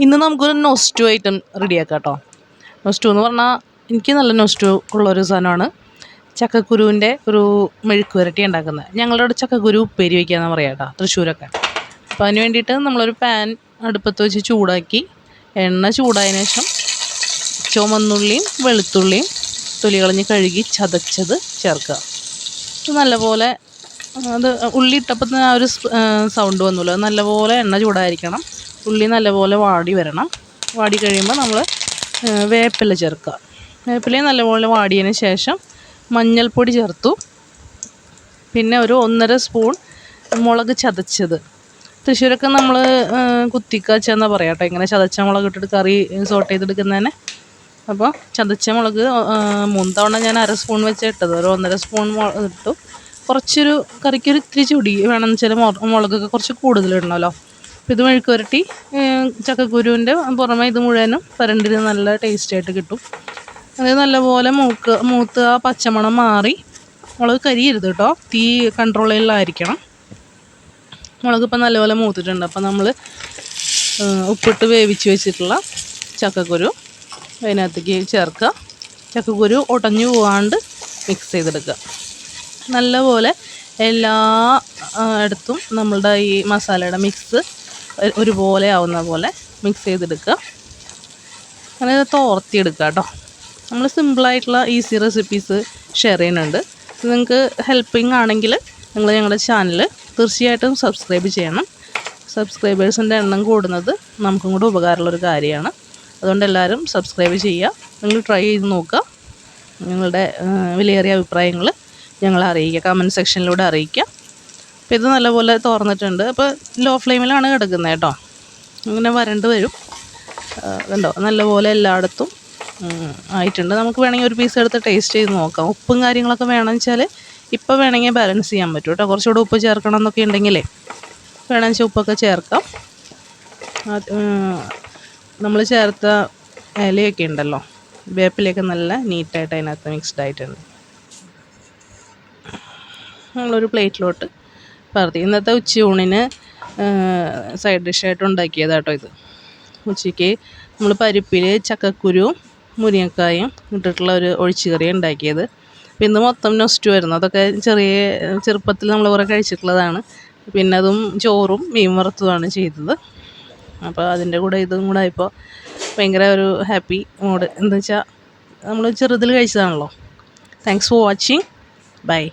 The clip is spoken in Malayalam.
ഇന്ന് നമുക്കൊരു നൊസ്റ്റു ഐറ്റം റെഡിയാക്കാം കേട്ടോ. നൊസ്റ്റു എന്ന് പറഞ്ഞാൽ എനിക്ക് നല്ല നൊസ്റ്റു ഉള്ളൊരു സാധനമാണ്. ചക്കക്കുരുവിൻ്റെ ഒരു മെഴുക്ക് വരട്ടി ഉണ്ടാക്കുന്നത്. ഞങ്ങളുടെ അവിടെ ചക്കക്കുരു ഉപ്പേരി വയ്ക്കാമെന്ന് പറയാം കേട്ടോ, തൃശ്ശൂരൊക്കെ. അപ്പോൾ അതിന് വേണ്ടിയിട്ട് നമ്മളൊരു പാൻ അടുപ്പത്ത് വെച്ച് ചൂടാക്കി, എണ്ണ ചൂടായതിനു ശേഷം ചുവന്നുള്ളിയും വെളുത്തുള്ളിയും തൊലി കളഞ്ഞ് കഴുകി ചതച്ചത് ചേർക്കുക. നല്ലപോലെ അത് ഉള്ളി ഇട്ടപ്പോൾ തന്നെ ആ ഒരു സൗണ്ട് വന്നല്ലോ. നല്ലപോലെ എണ്ണ ചൂടായിരിക്കണം. ഉള്ളി നല്ലപോലെ വാടി വരണം. വാടി കഴിയുമ്പോൾ നമ്മൾ വേപ്പില ചേർക്കുക. വേപ്പിലയും നല്ലപോലെ വാടിയതിന് ശേഷം മഞ്ഞൾപ്പൊടി ചേർത്തു. പിന്നെ ഒരു 1.5 സ്പൂൺ മുളക് ചതച്ചത്. തൃശ്ശൂരൊക്കെ നമ്മൾ കുത്തിക്കാച്ച എന്നാ പറയാം കേട്ടോ, ഇങ്ങനെ ചതച്ച മുളക് ഇട്ടിട്ട് കറി സോട്ട് ചെയ്തെടുക്കുന്നതന്നെ. അപ്പോൾ ചതച്ച മുളക് 3 തവണ ഞാൻ 1/2 സ്പൂൺ വെച്ച് ഇട്ടത്. ഒരു 1.5 സ്പൂൺ ഇട്ടു. കുറച്ചൊരു കറിക്കൊരു ഇത്തിരി ചുടി വേണമെന്ന് വെച്ചാൽ മുളകൊക്കെ കുറച്ച് കൂടുതലിടണമല്ലോ. അപ്പോൾ ഇത് മെഴുക്ക് വരട്ടി ചക്കക്കുരുവിൻ്റെ പുറമെ ഇത് മുഴുവനും വരണ്ടിന് നല്ല ടേസ്റ്റായിട്ട് കിട്ടും. അത് നല്ലപോലെ മൂത്ത് ആ പച്ചമണം മാറി, മുളക് കരിയരുത് കേട്ടോ, തീ കൺട്രോളിലായിരിക്കണം. മുളക് ഇപ്പം നല്ലപോലെ മൂത്തിട്ടുണ്ട്. അപ്പം നമ്മൾ ഉപ്പിട്ട് വേവിച്ച് വെച്ചിട്ടുള്ള ചക്കക്കുരു അതിനകത്തേക്ക് ചേർക്കുക. ചക്കക്കുരു ഉടഞ്ഞു പോകാണ്ട് മിക്സ് ചെയ്തെടുക്കുക. നല്ലപോലെ എല്ലാ ഇടത്തും നമ്മളുടെ ഈ മസാലയുടെ മിക്സ് ഒരുപോലെ ആവുന്ന പോലെ മിക്സ് ചെയ്തെടുക്കുക. അങ്ങനെ തോർത്തിയെടുക്കുക കേട്ടോ. നമ്മൾ സിമ്പിളായിട്ടുള്ള ഈസി റെസിപ്പീസ് ഷെയർ ചെയ്യുന്നുണ്ട്. നിങ്ങൾക്ക് ഹെൽപ്പിംഗ് ആണെങ്കിൽ നിങ്ങൾ ഞങ്ങളുടെ ചാനൽ തീർച്ചയായിട്ടും സബ്സ്ക്രൈബ് ചെയ്യണം. സബ്സ്ക്രൈബേഴ്സിൻ്റെ എണ്ണം കൂടുന്നത് നമുക്കും കൂടെ ഉപകാരമുള്ളൊരു കാര്യമാണ്. അതുകൊണ്ട് എല്ലാവരും സബ്സ്ക്രൈബ് ചെയ്യുക. നിങ്ങൾ ട്രൈ ചെയ്ത് നോക്കുക. നിങ്ങളുടെ വിലയേറിയ അഭിപ്രായങ്ങൾ ഞങ്ങളെ അറിയിക്കുക, കമൻറ്റ് സെക്ഷനിലൂടെ അറിയിക്കുക. അപ്പോൾ ഇത് നല്ലപോലെ തുറന്നിട്ടുണ്ട്. അപ്പോൾ ലോ ഫ്ലെയിമിലാണ് കിടക്കുന്നത് കേട്ടോ. ഇങ്ങനെ വരണ്ട് വരും കണ്ടോ. നല്ലപോലെ എല്ലായിടത്തും ആയിട്ടുണ്ട്. നമുക്ക് വേണമെങ്കിൽ ഒരു പീസ് എടുത്ത് ടേസ്റ്റ് ചെയ്ത് നോക്കാം. ഉപ്പും കാര്യങ്ങളൊക്കെ വേണമെന്ന് വെച്ചാൽ ഇപ്പോൾ വേണമെങ്കിൽ ബാലൻസ് ചെയ്യാൻ പറ്റും കേട്ടോ. കുറച്ചുകൂടെ ഉപ്പ് ചേർക്കണം എന്നൊക്കെ ഉണ്ടെങ്കിലേ വേണമെന്ന് വെച്ചാൽ ഉപ്പൊക്കെ ചേർക്കാം. നമ്മൾ ചേർത്ത ഇലയൊക്കെ ഉണ്ടല്ലോ, വേപ്പിലയൊക്കെ നല്ല നീറ്റായിട്ട് അതിനകത്ത് മിക്സ്ഡ് ആയിട്ടുണ്ട്. നമ്മളൊരു പ്ലേറ്റിലോട്ട് പകർത്തി. ഇന്നത്തെ ഉച്ചയൂണിന് സൈഡ് ഡിഷായിട്ട് ഉണ്ടാക്കിയത് കേട്ടോ ഇത്. ഉച്ചയ്ക്ക് നമ്മൾ പരിപ്പിൽ ചക്കക്കുരുവും മുരിങ്ങക്കായും ഇട്ടിട്ടുള്ള ഒരു ഒഴിച്ചുകറി ഉണ്ടാക്കിയത്. അപ്പോൾ ഇന്ന് മൊത്തം നൊസ്റ്റു ആയിരുന്നു. അതൊക്കെ ചെറുപ്പത്തിൽ നമ്മൾ കുറേ കഴിച്ചിട്ടുള്ളതാണ്. പിന്നെ അതും ചോറും മീൻ വറുത്തതുമാണ് ചെയ്തത്. അപ്പോൾ അതിൻ്റെ കൂടെ ഇതും കൂടെ ആയപ്പോൾ ഭയങ്കര ഒരു ഹാപ്പി മൂഡ്. എന്താ വെച്ചാൽ നമ്മൾ ചെറുതിൽ കഴിച്ചതാണല്ലോ. Thanks for watching. ബൈ.